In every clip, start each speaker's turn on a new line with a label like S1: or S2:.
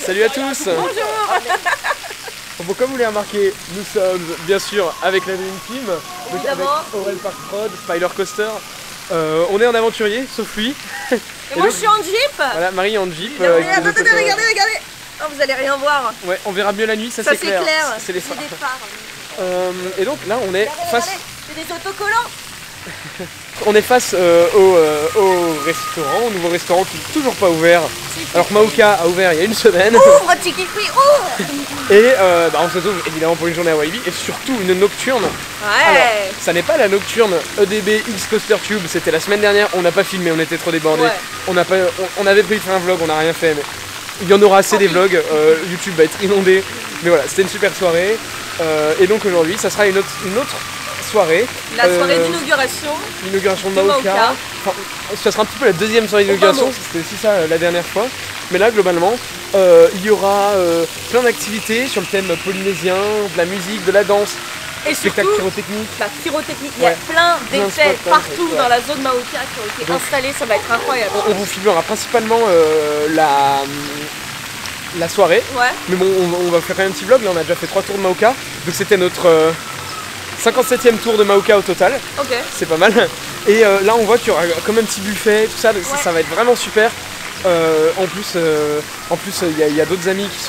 S1: Salut à tous.
S2: Bonjour.
S1: Bon, comme vous l'avez remarqué, nous sommes bien sûr avec la Dream Team, donc avec Aurel Park Prod, Spider Coaster. On est en aventurier, sauf lui.
S2: Et moi donc, je suis en Jeep.
S1: Voilà, Marie est en Jeep.
S2: Attendez, regardez. Oh, vous allez rien voir.
S1: Ouais, on verra mieux la nuit, ça c'est clair.
S2: C'est les phares.
S1: Et donc là, on est face...
S2: C'est des autocollants.
S1: On est face au restaurant, au nouveau restaurant qui n'est toujours pas ouvert. Alors que Maoka a ouvert il y a une semaine.
S2: Ouvre, Tiki Free, ouvre.
S1: Et on se retrouve évidemment pour une journée à Walibi et surtout une nocturne.
S2: Ouais.
S1: Alors, ça n'est pas la nocturne EDB X Coaster Tube, c'était la semaine dernière, on n'a pas filmé, on était trop débordés. Ouais. On avait prévu de faire un vlog, on n'a rien fait, mais il y en aura assez des vlogs, YouTube va être inondé. Mais voilà, c'était une super soirée. Et donc aujourd'hui, ça sera une autre soirée.
S2: La soirée d'inauguration.
S1: L'inauguration de Maoka. Enfin, ça sera un petit peu la deuxième soirée d'inauguration, c'était aussi ça la dernière fois. Mais là, globalement, il y aura plein d'activités sur le thème polynésien, de la musique, de la danse.
S2: Et
S1: spectacle
S2: surtout,
S1: pyrotechnique.
S2: La pyrotechnique, il y a plein d'effets partout dans la zone Maoka qui ont été installés, ça va être incroyable.
S1: On vous filmera principalement la soirée, mais bon, on va faire quand même un petit vlog. Là, on a déjà fait 3 tours de Maoka, donc c'était notre 57e tour de Maoka au total. C'est pas mal. Et là, on voit qu'il y aura comme un petit buffet, tout ça, ça va être vraiment super. En plus, il y a d'autres amis qui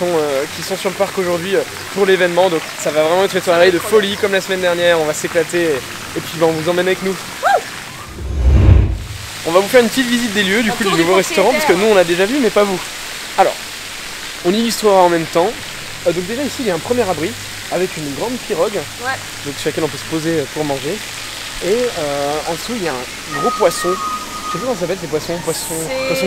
S1: sont sur le parc aujourd'hui pour l'événement, donc ça va vraiment être une soirée de folie comme la semaine dernière. On va s'éclater et puis on vous emmène avec nous. On va vous faire une petite visite des lieux du nouveau restaurant, parce que nous on l'a déjà vu mais pas vous. Alors, on illustrera en même temps. Donc déjà ici il y a un premier abri avec une grande pirogue, donc sur laquelle on peut se poser pour manger. Et en dessous il y a un gros poisson. Je sais plus comment ça s'appelle ces poissons, poisson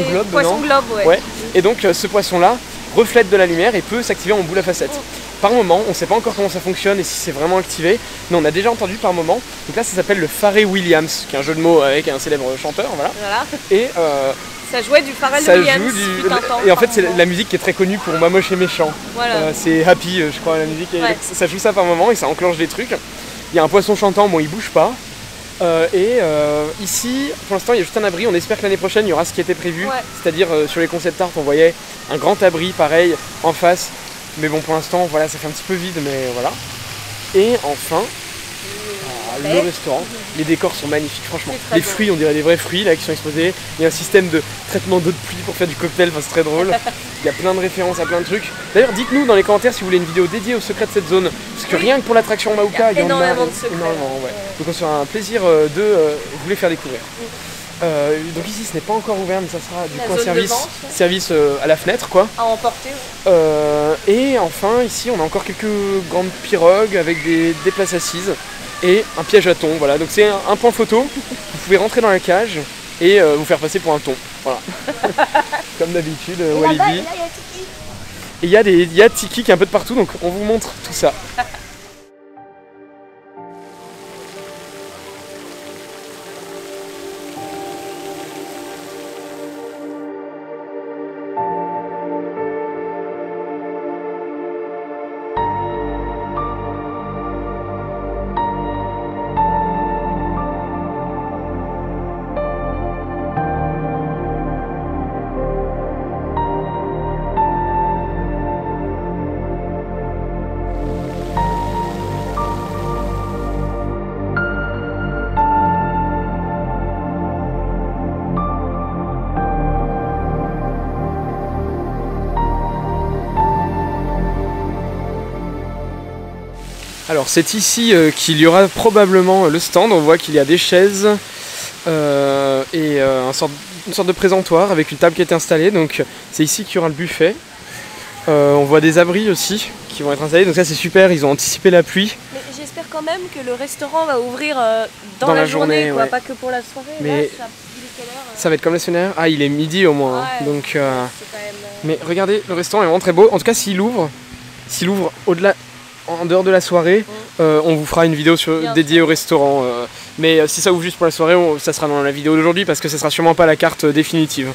S1: globe.
S2: Poisson globe, ouais.
S1: Et donc ce poisson là reflète de la lumière et peut s'activer en boule à facettes. Par moment, on ne sait pas encore comment ça fonctionne et si c'est vraiment activé, mais on a déjà entendu par moment. Donc là ça s'appelle le Pharrell Williams, qui est un jeu de mots avec un célèbre chanteur, voilà. Et
S2: ça jouait du Pharrell Williams.
S1: Et en fait c'est la musique qui est très connue pour Moche et Méchant. C'est Happy, je crois, la musique. Ça joue ça par moment et ça enclenche des trucs. Il y a un poisson chantant, bon il bouge pas. Ici, pour l'instant, il y a juste un abri. On espère que l'année prochaine, il y aura ce qui était prévu. C'est-à-dire, sur les concept art, on voyait un grand abri, pareil, en face. Mais bon, pour l'instant, voilà, ça fait un petit peu vide, mais voilà. Et enfin, le restaurant. Les décors sont magnifiques, franchement. Les fruits, on dirait des vrais fruits, là, qui sont exposés. Il y a un système de traitement d'eau de pluie pour faire du cocktail, enfin, c'est très drôle. Il y a plein de références à plein de trucs. D'ailleurs, dites-nous dans les commentaires si vous voulez une vidéo dédiée aux secrets de cette zone. Parce que rien que pour l'attraction Maoka, il y en a énormément de secrets. Donc on sera un plaisir de vous les faire découvrir. Donc ici ce n'est pas encore ouvert, mais ça sera du coup un service à la fenêtre, quoi. À emporter. Et enfin ici on a encore quelques grandes pirogues avec des places assises et un piège à thon. Voilà, donc c'est un point photo. Vous pouvez rentrer dans la cage et vous faire passer pour un thon. Voilà. Comme d'habitude, Walibi. Et il y a Tiki qui est un peu de partout, donc on vous montre tout ça. Alors c'est ici qu'il y aura probablement le stand. On voit qu'il y a des chaises et une sorte de présentoir avec une table qui est installée. Donc c'est ici qu'il y aura le buffet. On voit des abris aussi qui vont être installés. Donc ça c'est super, ils ont anticipé la pluie. Mais
S2: j'espère quand même que le restaurant va ouvrir dans la journée, quoi, pas que pour la soirée.
S1: Mais là, ça va être comme la semaine dernière. Ah, il est midi au moins. Donc, quand même, mais regardez, le restaurant est vraiment très beau. En tout cas, s'il ouvre au-delà, en dehors de la soirée, on vous fera une vidéo dédiée au restaurant. Mais si ça ouvre juste pour la soirée, ça sera dans la vidéo d'aujourd'hui parce que ça sera sûrement pas la carte définitive.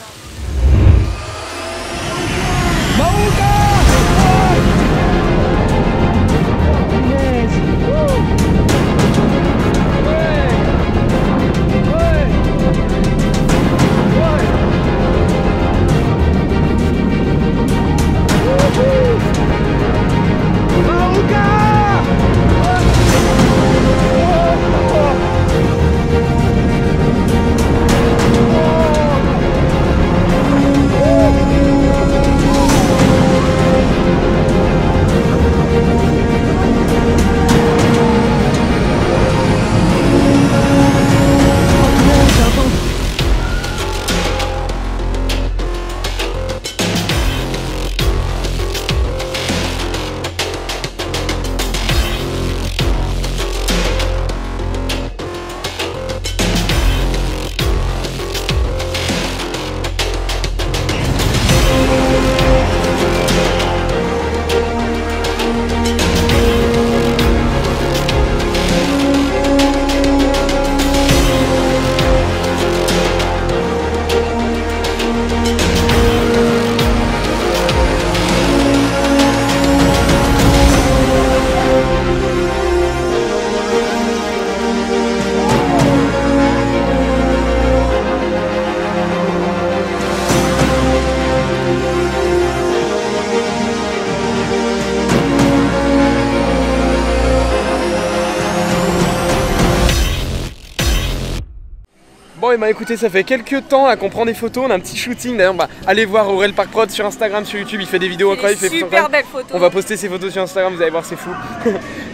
S1: Bon et bah écoutez, ça fait quelques temps qu'on prend des photos, on a un petit shooting. D'ailleurs allez voir Aurel Park Prod sur Instagram, sur YouTube, il fait des vidéos incroyables, il fait
S2: super belles photos.
S1: On va poster ses photos sur Instagram, vous allez voir, c'est fou.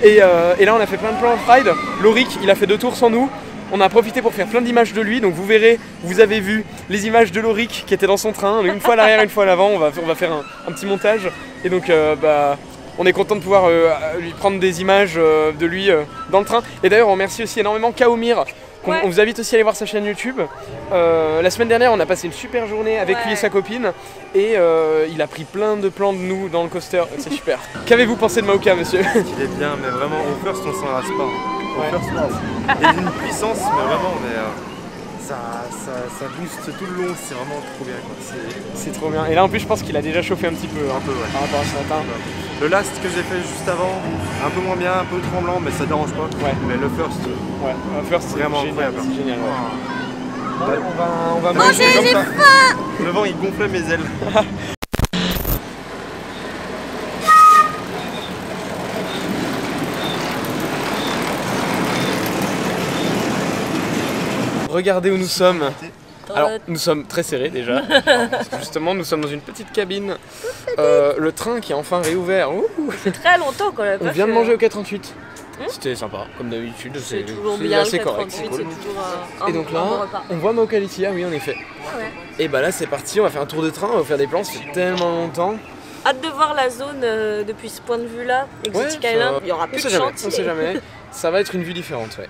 S1: et là on a fait plein de plans off-ride. Loric il a fait 2 tours sans nous. On a profité pour faire plein d'images de lui, donc vous verrez, vous avez vu les images de Loric qui était dans son train, une fois à l'arrière, une fois à l'avant, on va faire un petit montage. Et donc on est content de pouvoir lui prendre des images de lui dans le train. Et d'ailleurs on remercie aussi énormément Kaomir. On vous invite aussi à aller voir sa chaîne YouTube. La semaine dernière on a passé une super journée avec lui et sa copine. Et il a pris plein de plans de nous dans le coaster, c'est super. Qu'avez-vous pensé de Maoka, monsieur?
S3: Il est bien, mais vraiment au first on s'en lasse pas. Au first il est d'une puissance, mais vraiment ça booste tout le long, c'est vraiment trop bien.
S1: C'est trop bien. Et là en plus je pense qu'il a déjà chauffé un petit peu.
S3: Un peu ouais.
S1: Par rapport à ce matin.
S3: Le last que j'ai fait juste avant, un peu moins bien, un peu tremblant, mais ça dérange pas. Ouais. Mais le first,
S1: c'est
S3: vraiment
S1: génial,
S3: incroyable.
S1: C'est génial. Ouais.
S3: Ouais.
S1: On va
S2: manger comme ça.
S3: Le vent il gonflait mes ailes.
S1: Regardez où nous sommes. Alors nous sommes très serrés déjà. Parce que justement nous sommes dans une petite cabine. Le train qui est enfin réouvert.
S2: C'est très longtemps qu'on l'a pas fait.
S1: On vient de manger au 438. C'était sympa, comme d'habitude.
S2: C'est toujours bien
S1: assez
S2: le 438,
S1: correct, c'est cool.
S2: toujours un
S1: et donc là,
S2: bon repas.
S1: on voit Maoka Lithia, oui en effet.
S2: Ouais.
S1: Et bah là c'est parti, on va faire un tour de train, on va faire des plans, ça fait tellement longtemps.
S2: Hâte de voir la zone depuis ce point de vue là, Exotic Island. Il y aura plus de chantier.
S1: On sait jamais, ça va être une vue différente, ouais.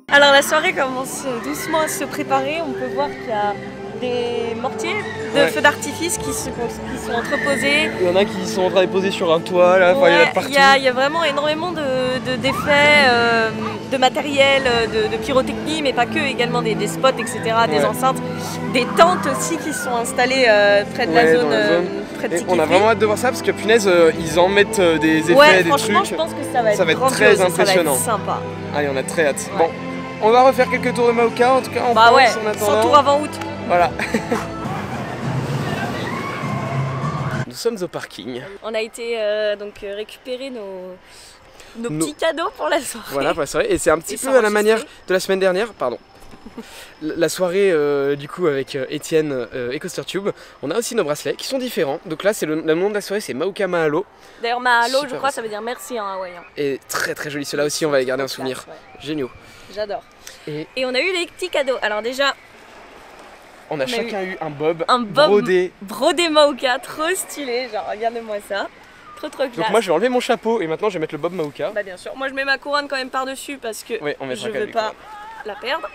S2: Alors la soirée commence doucement à se préparer, on peut voir qu'il y a des mortiers de feux d'artifice qui sont entreposés.
S1: Il y en a qui sont en train de poser sur un toit, là, il y en a partout.
S2: Il y a vraiment énormément d'effets, de matériel, de pyrotechnie, mais pas que, également des spots, etc., des enceintes, des tentes aussi qui sont installées près de la zone. Près de
S1: on a vraiment hâte de voir ça parce que punaise, ils en mettent des effets, des
S2: franchement,
S1: trucs.
S2: Je pense que ça va être
S1: très impressionnant.
S2: Ça va être sympa.
S1: Allez, on a très hâte. Bon, on va refaire quelques tours de Maoka en tout cas en France, en attendant.
S2: 100 tours avant août.
S1: Voilà. Nous sommes au parking.
S2: On a été donc récupérer nos petits cadeaux pour la soirée.
S1: Voilà, pour la soirée. Et c'est un petit peu à la manière de la semaine dernière, pardon. La soirée du coup avec Étienne et CoasterTube, on a aussi nos bracelets qui sont différents. Donc là, c'est le nom de la soirée, c'est Maoka Mahalo.
S2: D'ailleurs, Mahalo, je crois, ça veut dire merci en hawaïen.
S1: Et très très joli. Ceux-là aussi, on va les garder en souvenir. Géniaux.
S2: J'adore. Et on a eu les petits cadeaux. Alors déjà,
S1: on a chacun eu un bob
S2: brodé Maoka, trop stylé. Genre, regardez-moi ça. Trop classe.
S1: Donc moi, je vais enlever mon chapeau et maintenant, je vais mettre le bob Maoka.
S2: Bah bien sûr. Moi, je mets ma couronne quand même par-dessus parce que je veux pas la perdre.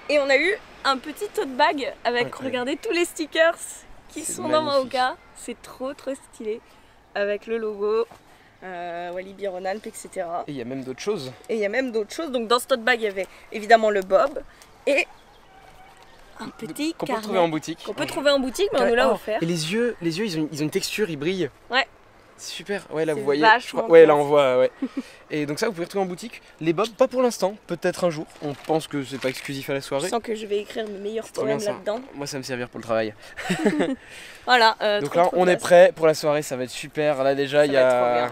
S2: Et on a eu un petit tote bag avec, regardez, tous les stickers qui sont dans Maoka. C'est trop stylé. Avec le logo, Walibi Rhône-Alpes, etc.
S1: Et il y a même d'autres choses.
S2: Donc dans ce tote bag, il y avait évidemment le bob et un petit
S1: qu'on peut trouver en boutique.
S2: Mais on nous l'a offert.
S1: Et les yeux, ils ont une texture, ils brillent.
S2: Ouais.
S1: C'est super, ouais là vous voyez, là on voit, ouais. Et donc ça vous pouvez retrouver en boutique. Les bobs, pas pour l'instant, peut-être un jour. On pense que c'est pas exclusif à la soirée.
S2: Je sens que je vais écrire mes meilleurs poèmes là-dedans.
S1: Moi ça va me servir pour le travail.
S2: Voilà.
S1: Donc là on est prêt pour la soirée, ça va être super. Là déjà il y a...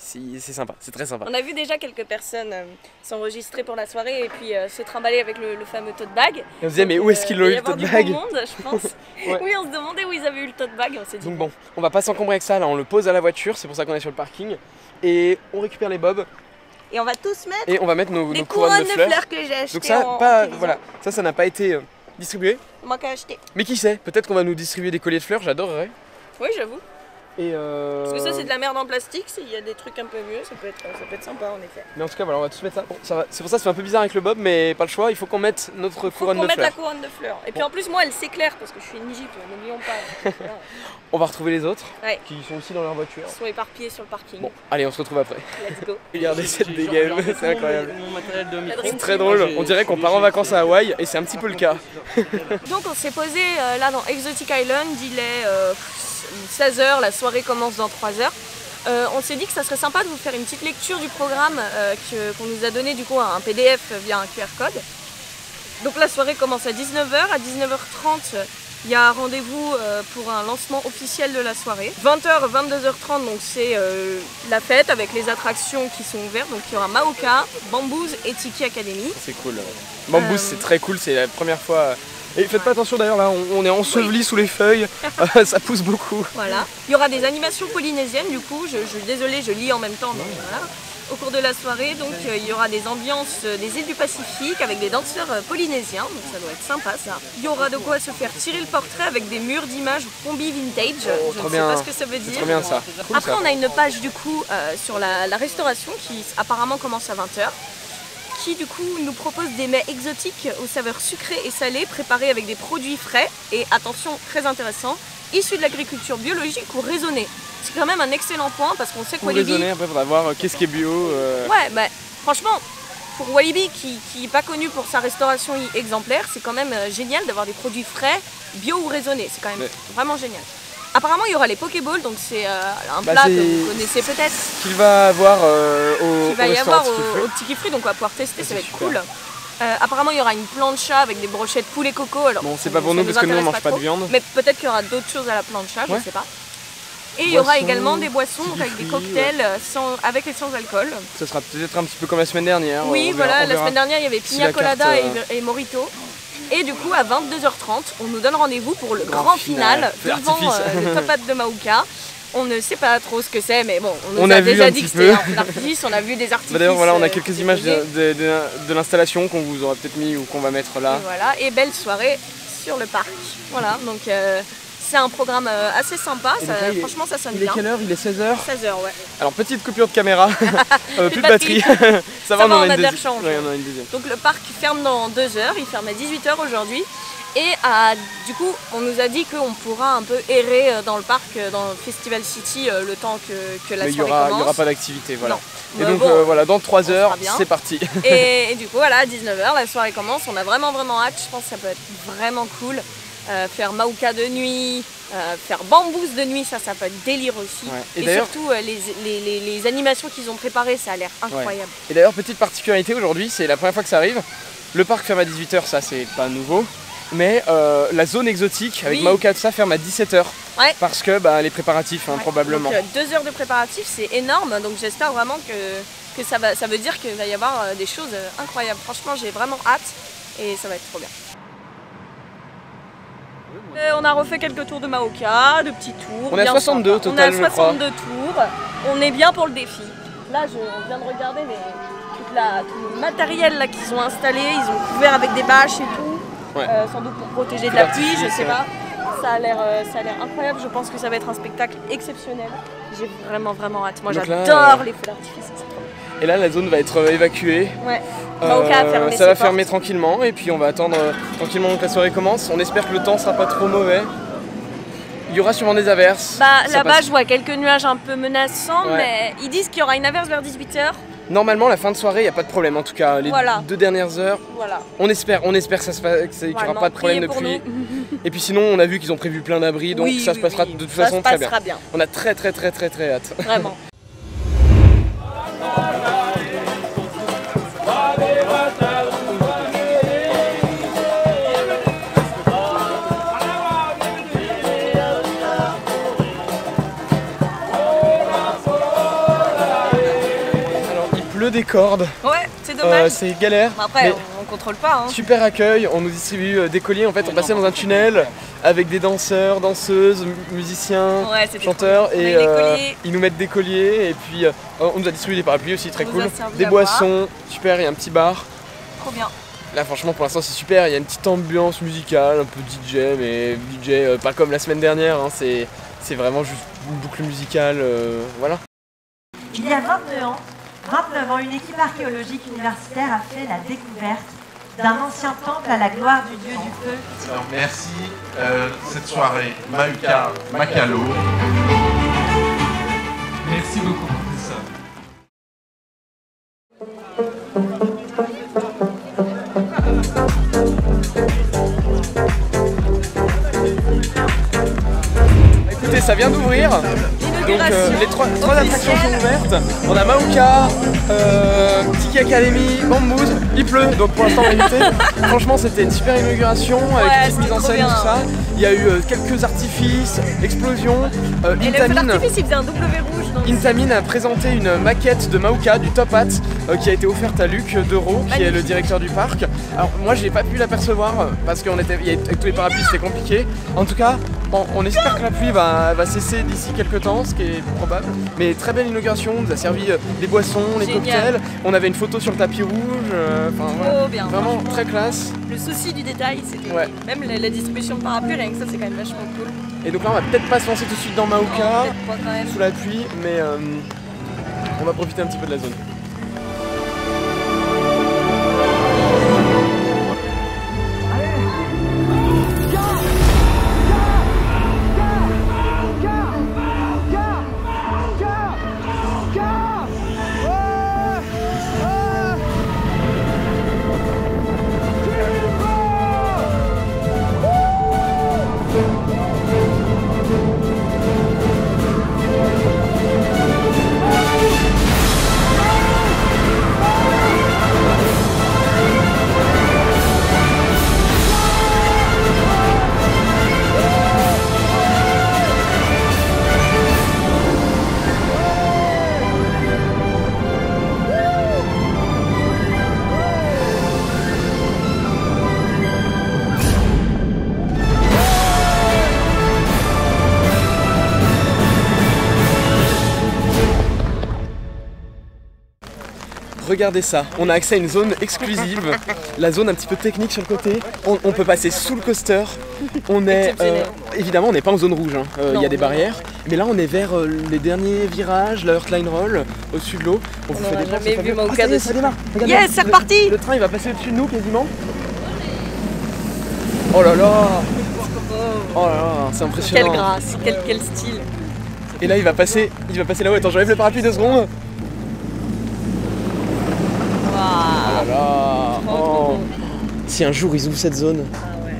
S1: C'est sympa, c'est très sympa.
S2: On a vu déjà quelques personnes s'enregistrer pour la soirée et puis se trimballer avec le fameux tote bag.
S1: Et on se disait mais où est-ce qu'ils l'ont eu le tote bag?
S2: Monde, je pense. Oui, on se demandait où ils avaient eu le tote bag. On s'est dit.
S1: Donc bon, on va pas s'encombrer avec ça, là on le pose à la voiture, c'est pour ça qu'on est sur le parking. Et on récupère les bobs.
S2: Et on va tous mettre.
S1: Et on va mettre nos
S2: couronnes de fleurs que j'ai achetées.
S1: Donc ça, ça n'a pas été distribué.
S2: Moi qui ai acheté.
S1: Mais qui sait, peut-être qu'on va nous distribuer des colliers de fleurs, j'adorerais.
S2: Oui, j'avoue.
S1: Et
S2: Parce que ça c'est de la merde en plastique, s'il y a des trucs un peu mieux, ça peut être sympa en effet.
S1: Mais en tout cas voilà, on va tous mettre ça. Bon, c'est pour ça que ça fait un peu bizarre avec le bob, mais pas le choix, il faut qu'on mette notre couronne de fleurs.
S2: Faut qu'on mette la couronne de fleurs. Et puis en plus moi elle s'éclaire parce que je suis une Jeep, n'oublions pas.
S1: On va retrouver les autres qui sont aussi dans leur voiture.
S2: Ils sont éparpillés sur le parking.
S1: Bon, allez, on se retrouve après.
S2: Let's go.
S1: Regardez cette dégaine, c'est incroyable.
S3: Mon matériel de micro.
S1: C'est très drôle, on dirait qu'on part en vacances à Hawaï et c'est un petit peu le cas.
S2: Donc on s'est posé là dans Exotic Island, il est 16h, la soirée commence dans 3h. On s'est dit que ça serait sympa de vous faire une petite lecture du programme qu'on nous a donné du coup un PDF via un QR code. Donc la soirée commence à 19h, à 19h30 il y a un rendez-vous pour un lancement officiel de la soirée. 20h, 22h30 donc c'est la fête avec les attractions qui sont ouvertes. Donc il y aura Maoka, Bamboos et Tiki Academy.
S1: C'est cool. Bamboos c'est très cool, c'est la première fois. Et faites pas attention d'ailleurs, là on est enseveli sous les feuilles, ça pousse beaucoup.
S2: Voilà. Il y aura des animations polynésiennes du coup, je suis désolée, je lis en même temps, mais voilà. Au cours de la soirée, donc il y aura des ambiances des îles du Pacifique avec des danseurs polynésiens, donc ça doit être sympa ça. Il y aura de quoi se faire tirer le portrait avec des murs d'images combi vintage, je ne sais pas ce que ça veut dire.
S1: Trop bien ça. Cool.
S2: Après on a une page du coup sur la restauration qui apparemment commence à 20h. Qui du coup nous propose des mets exotiques aux saveurs sucrées et salées préparés avec des produits frais et attention très intéressant, issus de l'agriculture biologique ou raisonnée. C'est quand même un excellent point parce qu'on sait que Walibi...
S1: raisonner, après il faudra voir qu'est-ce qui est bio.
S2: Ouais, bah franchement pour Walibi qui n'est pas connu pour sa restauration exemplaire, c'est quand même génial d'avoir des produits frais, bio ou raisonnés, c'est quand même vraiment génial. Apparemment il y aura les Pokéballs, donc c'est un plat que vous connaissez peut-être.
S1: Qu'il va avoir au
S2: Petit Fruit, donc on va pouvoir tester, ça va être cool. Apparemment il y aura une plancha avec des brochettes poulet coco. Alors,
S1: bon c'est pas pour nous parce que nous on mange pas de viande.
S2: Mais peut-être qu'il y aura d'autres choses à la plancha, je sais pas. Et il y aura également des boissons donc avec des cocktails avec et sans alcool.
S1: Ça sera peut-être un petit peu comme la semaine dernière.
S2: Oui voilà, la semaine dernière il y avait Pina Colada et Mojito. Et du coup, à 22h30, on nous donne rendez-vous pour le grand final devant le Top Hat de Maoka. On ne sait pas trop ce que c'est, mais bon, on nous a déjà dit que c'était un feu d'artifice, on a vu des artifices.
S1: D'ailleurs, voilà, on a quelques images de l'installation qu'on vous aura peut-être mis ou qu'on va mettre là.
S2: Et voilà, et belle soirée sur le parc. Voilà, donc c'est un programme assez sympa, franchement ça sonne bien.
S1: Il est quelle heure? Il est 16h?
S2: 16h, ouais.
S1: Alors, petite coupure de caméra, plus de batterie. Ça va, on en a une deuxième.
S2: Ouais, on a une deuxième. Donc le parc ferme dans 2 heures, il ferme à 18h aujourd'hui. Et du coup, on nous a dit qu'on pourra un peu errer dans le parc, dans Festival City, le temps que la soirée commence.
S1: Il n'y aura pas d'activité, voilà. Non. Et donc voilà, dans 3 heures, c'est parti.
S2: Et du coup, voilà, à 19h, la soirée commence. On a vraiment hâte, je pense que ça peut être vraiment cool. Faire Maoka de nuit, faire Bamboos de nuit, ça peut être délire aussi. Ouais. Et surtout les animations qu'ils ont préparées, ça a l'air incroyable.
S1: Ouais. Et d'ailleurs, petite particularité aujourd'hui, c'est la première fois que ça arrive. Le parc ferme à 18h, ça c'est pas nouveau. Mais la zone exotique avec Maoka, ça ferme à 17h. Ouais. Parce que les préparatifs, probablement.
S2: Donc 2 heures de préparatifs, c'est énorme. Donc j'espère vraiment que ça veut dire qu'il va y avoir des choses incroyables. Franchement, j'ai vraiment hâte et ça va être trop bien. On a refait quelques tours de Maoka, de petits tours.
S1: On est à 62 au total,
S2: je crois. On a 62 tours. On est bien pour le défi. Là, on vient de regarder tout le matériel qu'ils ont installé. Ils ont couvert avec des bâches et tout. Ouais. Sans doute pour protéger de la pluie, je sais pas. Ça a l'air incroyable. Je pense que ça va être un spectacle exceptionnel. J'ai vraiment hâte. Moi, j'adore les feux d'artifice.
S1: Et là, la zone va être évacuée.
S2: Ouais.
S1: Ça va fermer tranquillement et puis on va attendre tranquillement que la soirée commence. On espère que le temps sera pas trop mauvais. Il y aura sûrement des averses.
S2: Là-bas, je vois quelques nuages un peu menaçants, mais ils disent qu'il y aura une averse vers 18h.
S1: Normalement, la fin de soirée, il n'y a pas de problème. En tout cas, les 2 dernières heures, on espère que qu'il n'y aura pas de problème de pluie. Et puis sinon, on a vu qu'ils ont prévu plein d'abris, donc ça se passera de toute façon très bien. On a très hâte.
S2: Vraiment.
S1: Des cordes.
S2: Ouais, c'est dommage.
S1: C'est galère.
S2: Après, on contrôle pas.
S1: Super accueil, on nous distribue des colliers. En fait, on passait dans un tunnel avec des danseurs, danseuses, musiciens, chanteurs. Et ils nous mettent des colliers. Et puis, on nous a distribué des parapluies aussi, très cool. Des boissons, super, il y a un petit bar.
S2: Trop bien.
S1: Là franchement pour l'instant c'est super, il y a une petite ambiance musicale, un peu DJ, mais DJ pas comme la semaine dernière, hein, c'est vraiment juste une boucle musicale, voilà.
S4: Il y a 29 ans, une équipe archéologique universitaire a fait la découverte d'un ancien temple à la gloire du dieu du feu.
S5: Alors merci, cette soirée, Mahuka Makalo. Merci beaucoup pour tout ça.
S1: Écoutez, ça vient d'ouvrir. Donc les trois attractions sont ouvertes. On a Mahuka, Tiki Academy, Bamboos, il pleut, donc pour l'instant on va éviter. Franchement c'était une super inauguration avec une petite mise en scène, tout ça. Il y a eu quelques artifices, explosions.
S2: Et le feu d'artifice il faisait un W rouge.
S1: Intamin a présenté une maquette de Mahuka, du Top Hat, qui a été offerte à Luc Dereau, qui est le directeur du parc. Alors moi j'ai pas pu l'apercevoir parce avec tous les parapluies c'était compliqué. En tout cas, bon, on espère que la pluie va cesser d'ici quelques temps, ce qui est probable. Mais très belle inauguration, on nous a servi des boissons, les cocktails. On avait une photo sur le tapis rouge. Voilà.
S2: Bien,
S1: vraiment très classe.
S2: Le souci du détail, c'était même la distribution de parapluies, rien que ça c'est quand même vachement cool.
S1: Et donc là on va peut-être pas se lancer tout de suite dans Mahuka, sous la pluie, mais on va profiter un petit peu de la zone. Regardez ça, on a accès à une zone exclusive, la zone un petit peu technique sur le côté. On peut passer sous le coaster. On est évidemment on n'est pas en zone rouge, il y a des barrières, mais là on est vers les derniers virages, la Heartline Roll, au-dessus de l'eau. On vous fait des plans,
S2: jamais vu Mahuka dessus.
S1: Ça démarre. Regardez,
S2: yes, c'est reparti.
S1: Le train il va passer au-dessus de nous quasiment. Oh là là. Oh là là, c'est impressionnant.
S2: Quelle grâce, quel style.
S1: Et là il va passer là-haut. Attends, j'enlève le parapluie 2 secondes. Oh là là. Oh. Si un jour ils ouvrent cette zone.
S2: Ah ouais.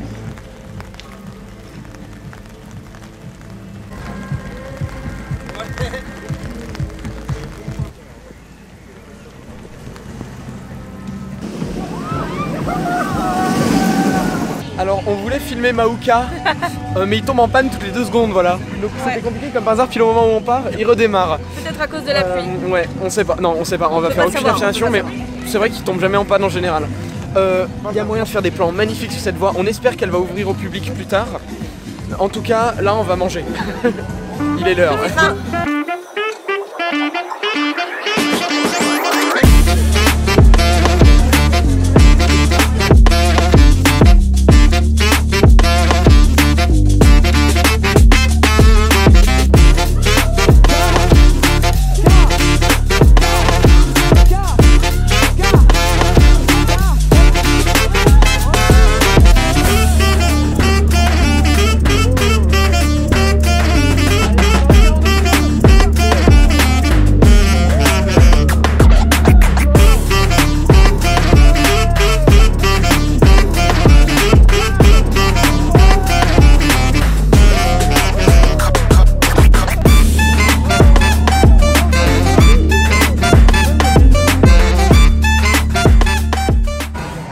S1: Alors on voulait filmer Mahuka, mais il tombe en panne toutes les 2 secondes, voilà. Donc c'était compliqué, comme par hasard, pile au moment où on part, il redémarre.
S2: Peut-être à cause de la pluie.
S1: Ouais, on sait pas, non on sait pas, on va faire aucune affirmation, mais c'est vrai qu'il tombe jamais en panne en général. Il y a moyen de faire des plans magnifiques sur cette voie, on espère qu'elle va ouvrir au public plus tard. En tout cas, là on va manger. Il est l'heure.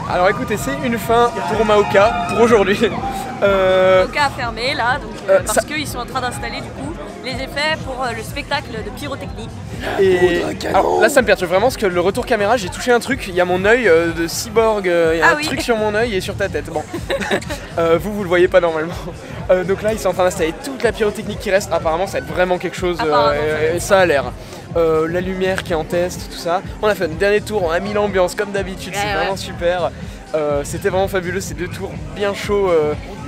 S1: Alors écoutez, c'est une fin pour Mahuka, pour aujourd'hui.
S2: Mahuka a fermé là, donc, parce qu'ils sont en train d'installer du coup les effets pour le spectacle de pyrotechnie.
S1: Et alors, là ça me perturbe vraiment parce que le retour caméra, j'ai touché un truc, il y a mon œil de cyborg, il y a un truc sur mon œil et sur ta tête. Bon, vous le voyez pas normalement. Donc là ils sont en train d'installer toute la pyrotechnique qui reste, apparemment ça va être vraiment quelque chose, et ça a l'air. La lumière qui est en test, tout ça. On a fait un dernier tour, on a mis l'ambiance comme d'habitude, c'est vraiment super. C'était vraiment fabuleux, ces 2 tours bien chauds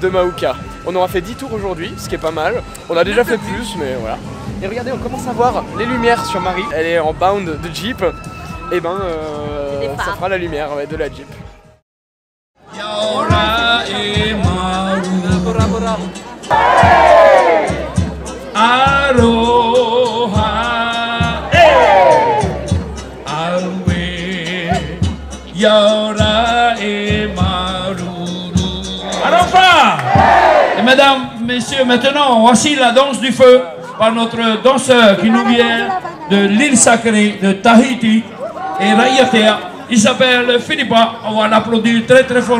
S1: de Mauka. On aura fait 10 tours aujourd'hui, ce qui est pas mal. On a déjà fait plus, mais voilà. Et regardez, on commence à voir les lumières sur Marie. Elle est en bound de Jeep. Et ben, ça fera la lumière de la Jeep.
S6: Et mesdames, messieurs, maintenant, voici la danse du feu par notre danseur qui nous vient de l'île sacrée de Tahiti et Raiatea. Il s'appelle Philippa. On va l'applaudir très très fort.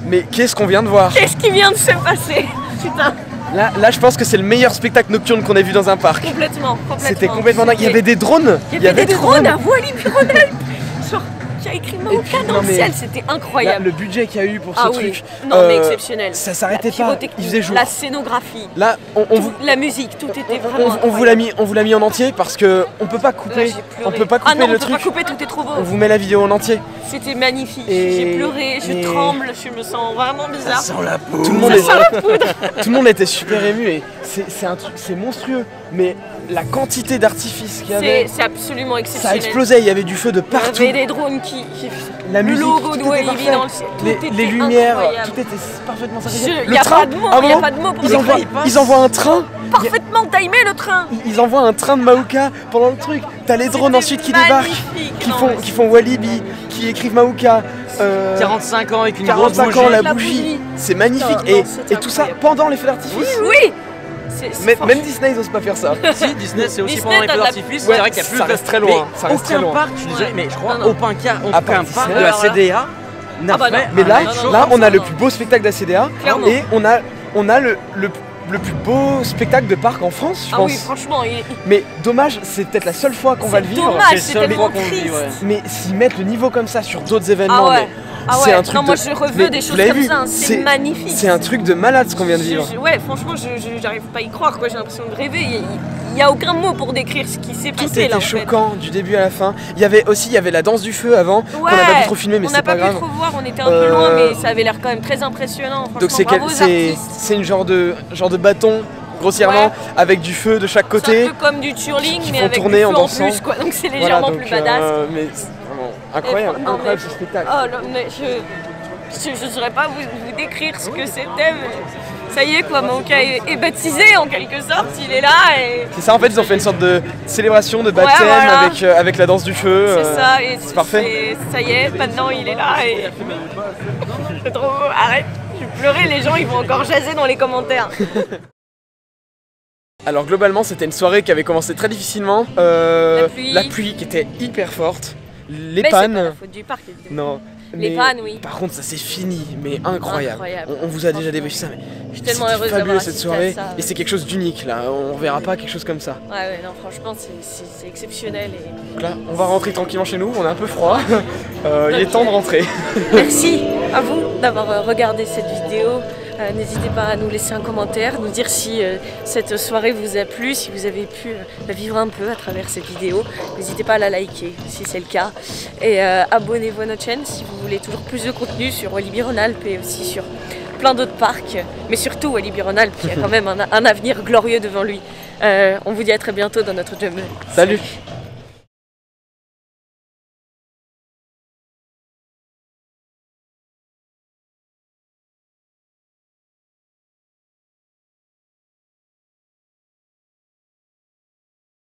S1: Mais qu'est-ce qu'on vient de voir?
S2: Qu'est-ce qui vient de se passer? Putain.
S1: Là, je pense que c'est le meilleur spectacle nocturne qu'on ait vu dans un parc.
S2: Complètement.
S1: C'était complètement dingue. Il y avait des drones.
S2: Il y avait des drones à Walibi-Rhône-Alpes. Genre, qui a écrit Maouka dans le ciel, c'était incroyable.
S1: Là, le budget qu'il y a eu pour ce truc.
S2: Non, mais exceptionnel.
S1: Ça s'arrêtait pas. Il faisait jour.
S2: La scénographie.
S1: Là,
S2: la musique, tout était vraiment.
S1: On vous l'a mis en entier parce que on peut pas couper. On peut pas couper le truc.
S2: On peut pas couper, tout est trop beau.
S1: On vous met la vidéo en entier.
S2: C'était magnifique. J'ai pleuré, je tremble, je me sens vraiment bizarre.
S1: Ça sent la poudre. Tout le monde était super ému et c'est monstrueux. Mais la quantité d'artifices qu'il y avait,
S2: c'est absolument exceptionnel.
S1: Ça explosait, il y avait du feu de partout.
S2: Il y avait des drones qui
S1: la musique,
S2: le logo de Walibi dans le ciel.
S1: Les lumières, tout était parfaitement synchronisé.
S2: Il n'y a pas de mots pour décrire.
S1: Ils envoient un train.
S2: Parfaitement timé le train.
S1: Ils envoient un train de Maouka pendant le truc. T'as les drones ensuite qui débarquent, qui font Walibi, qui écrivent Maouka.
S7: 45 ans avec une
S1: 45
S7: grosse
S1: ans, la bougie. C'est magnifique. Et tout ça pendant les feux d'artifice.
S2: Oui.
S1: Même Disney ils osent pas faire ça.
S7: Si, Disney c'est aussi pendant les feux d'artifice.
S1: C'est vrai qu'il y a plus. Ça reste très loin.
S7: Aucun parc, je suis désolé, mais je crois aucun parc de la CDA n'a fait.
S1: Mais là on a le plus beau spectacle de la CDA et on a le plus beau spectacle de parc en France, je pense.
S2: Ah oui, franchement.
S1: Mais dommage, c'est peut-être la seule fois qu'on va le vivre.
S2: C'est la seule fois qu'on le vit.
S1: Mais s'ils mettent le niveau comme ça sur d'autres événements, c'est un truc.
S2: Non, moi je reveux des choses comme ça, c'est magnifique.
S1: C'est un truc de malade ce qu'on vient de vivre.
S2: Ouais, franchement, j'arrive pas à y croire, quoi. J'ai l'impression de rêver. Il n'y a aucun mot pour décrire ce qui s'est passé là.
S1: C'était choquant du début à la fin. Il y avait la danse du feu avant, qu'on n'a pas pu trop filmer, mais c'est pas grave.
S2: On n'a pas pu trop voir, on était un peu loin, mais ça avait l'air quand même très impressionnant.
S1: Donc c'est une genre de bâton. Grossièrement, avec du feu de chaque côté.
S2: C'est un peu comme du twirling, mais avec du feu en plus, quoi. Donc c'est légèrement plus badass.
S1: Mais c'est vraiment incroyable, incroyable ce spectacle.
S2: Oh non, mais je ne saurais pas vous décrire ce que c'était, mais ça y est, quoi, Maouka est baptisé en quelque sorte, il est là et...
S1: C'est ça, en fait, ils ont fait une sorte de célébration de baptême avec la danse du feu.
S2: C'est ça, et
S1: c'est parfait.
S2: Ça y est, maintenant il est là et... C'est trop beau, arrête, je vais pleurer, les gens ils vont encore jaser dans les commentaires.
S1: Alors globalement c'était une soirée qui avait commencé très difficilement, la pluie qui était hyper forte, les pannes...
S2: Mais c'est pas la faute du parc évidemment.
S1: Non,
S2: les pannes oui.
S1: Par contre ça s'est fini, mais incroyable. On vous a déjà débriefé ça, mais
S2: je suis tellement heureuse d'avoir
S1: cette soirée et c'est quelque chose d'unique là, on verra pas quelque chose comme ça.
S2: Ouais non franchement c'est exceptionnel.
S1: Donc là on va rentrer tranquillement chez nous, on est un peu froid, il est temps de rentrer.
S2: Merci à vous d'avoir regardé cette vidéo. N'hésitez pas à nous laisser un commentaire, nous dire si cette soirée vous a plu, si vous avez pu la vivre un peu à travers cette vidéo. N'hésitez pas à la liker si c'est le cas. Et abonnez-vous à notre chaîne si vous voulez toujours plus de contenu sur Walibi-Rhône-Alpes et aussi sur plein d'autres parcs. Mais surtout Walibi-Rhône-Alpes qui a quand même un avenir glorieux devant lui. On vous dit à très bientôt dans notre jungle.
S1: Salut.